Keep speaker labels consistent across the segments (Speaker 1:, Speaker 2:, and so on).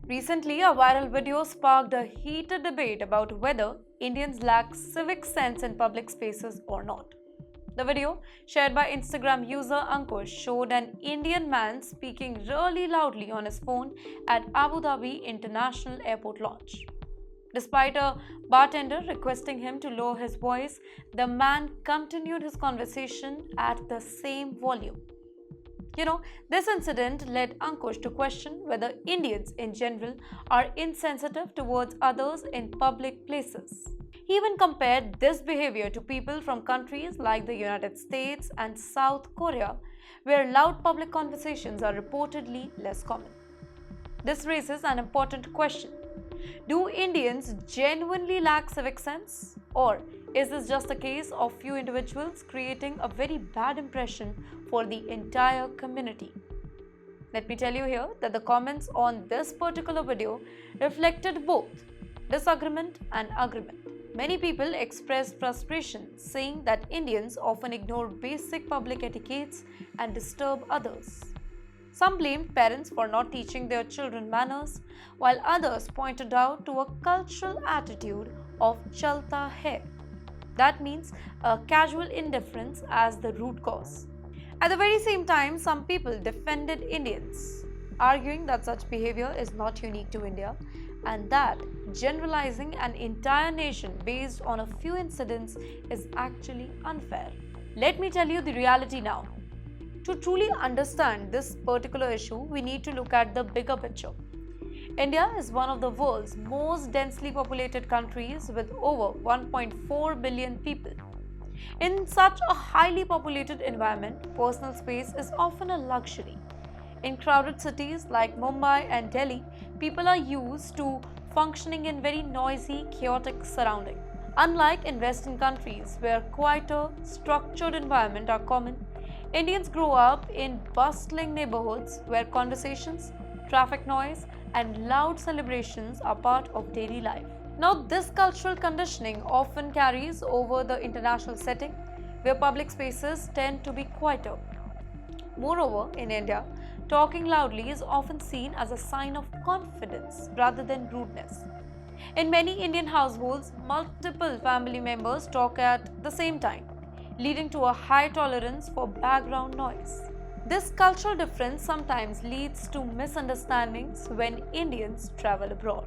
Speaker 1: Recently, a viral video sparked a heated debate about whether Indians lack civic sense in public spaces or not. The video, shared by Instagram user Ankush, showed an Indian man speaking really loudly on his phone at Abu Dhabi International Airport launch. Despite a bartender requesting him to lower his voice, the man continued his conversation at the same volume. This incident led Ankush to question whether Indians in general are insensitive towards others in public places. He even compared this behavior to people from countries like the United States and South Korea, where loud public conversations are reportedly less common. This raises an important question. Do Indians genuinely lack civic sense? Or is this just a case of few individuals creating a very bad impression for the entire community? Let me tell you here that the comments on this particular video reflected both disagreement and agreement. Many people expressed frustration, saying that Indians often ignore basic public etiquettes and disturb others. Some blamed parents for not teaching their children manners, while others pointed out to a cultural attitude of chalta hai. That means a casual indifference as the root cause. At the very same time, some people defended Indians, arguing that such behavior is not unique to India and that generalizing an entire nation based on a few incidents is actually unfair. Let me tell you the reality now. To truly understand this particular issue, we need to look at the bigger picture. India is one of the world's most densely populated countries with over 1.4 billion people. In such a highly populated environment, personal space is often a luxury. In crowded cities like Mumbai and Delhi, people are used to functioning in very noisy, chaotic surroundings. Unlike in Western countries where quieter, structured environments are common, Indians grow up in bustling neighborhoods where conversations, traffic noise, and loud celebrations are part of daily life. Now, this cultural conditioning often carries over the international setting, where public spaces tend to be quieter. Moreover, in India, talking loudly is often seen as a sign of confidence rather than rudeness. In many Indian households, multiple family members talk at the same time, leading to a high tolerance for background noise. This cultural difference sometimes leads to misunderstandings when Indians travel abroad.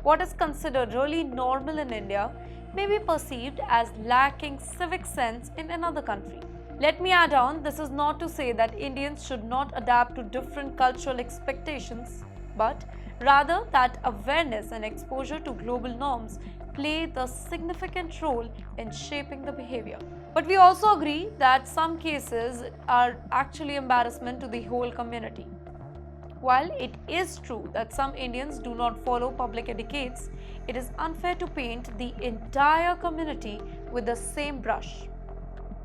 Speaker 1: What is considered really normal in India may be perceived as lacking civic sense in another country. Let me add on, this is not to say that Indians should not adapt to different cultural expectations, but rather that awareness and exposure to global norms play the significant role in shaping the behavior. But we also agree that some cases are actually embarrassment to the whole community. While it is true that some Indians do not follow public etiquettes, it is unfair to paint the entire community with the same brush.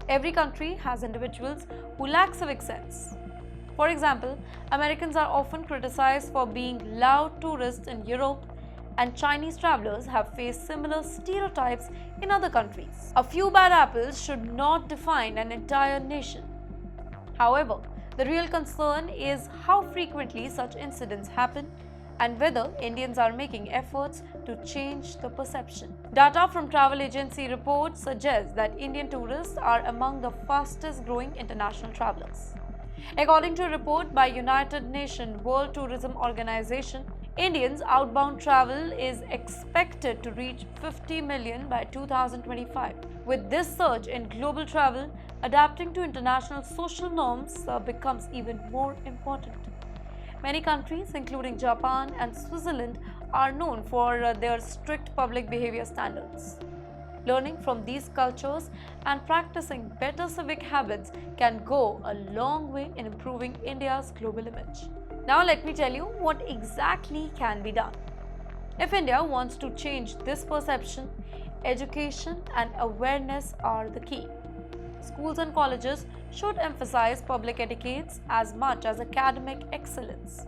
Speaker 1: Every country has individuals who lack civic sense. For example, Americans are often criticized for being loud tourists in Europe, and Chinese travelers have faced similar stereotypes in other countries. A few bad apples should not define an entire nation. However, the real concern is how frequently such incidents happen and whether Indians are making efforts to change the perception. Data from travel agency reports suggest that Indian tourists are among the fastest growing international travelers. According to a report by United Nations World Tourism Organization, Indians' outbound travel is expected to reach 50 million by 2025. With this surge in global travel, adapting to international social norms becomes even more important. Many countries, including Japan and Switzerland, are known for their strict public behavior standards. Learning from these cultures and practicing better civic habits can go a long way in improving India's global image. Now let me tell you what exactly can be done. If India wants to change this perception, education and awareness are the key. Schools and colleges should emphasize public etiquettes as much as academic excellence.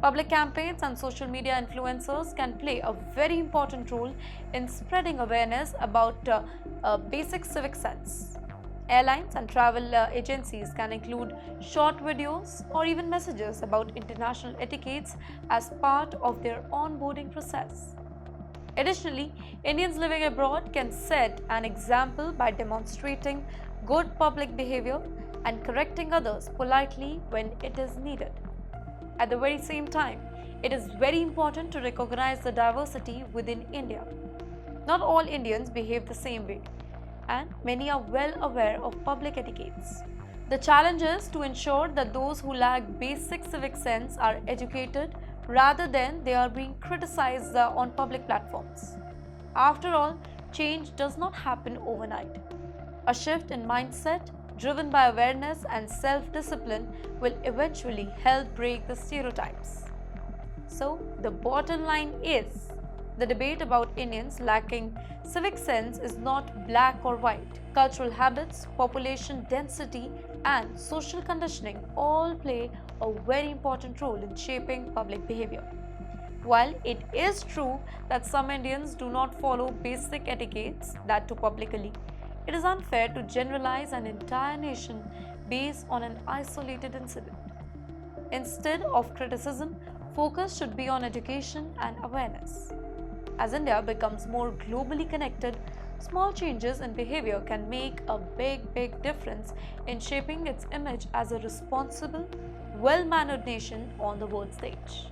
Speaker 1: Public campaigns and social media influencers can play a very important role in spreading awareness about basic civic sense. Airlines and travel agencies can include short videos or even messages about international etiquettes as part of their onboarding process. Additionally, Indians living abroad can set an example by demonstrating good public behavior and correcting others politely when it is needed. At the very same time, it is very important to recognize the diversity within India. Not all Indians behave the same way, and many are well aware of public etiquettes. The challenge is to ensure that those who lack basic civic sense are educated rather than they are being criticized on public platforms. After all, change does not happen overnight. A shift in mindset, driven by awareness and self discipline, will eventually help break the stereotypes. So, the bottom line is the debate about Indians lacking civic sense is not black or white. Cultural habits, population density, and social conditioning all play a very important role in shaping public behavior. While it is true that some Indians do not follow basic etiquettes, that too publicly, it is unfair to generalize an entire nation based on an isolated incident. Instead of criticism, focus should be on education and awareness. As India becomes more globally connected, small changes in behavior can make a big difference in shaping its image as a responsible, well mannered nation on the world stage.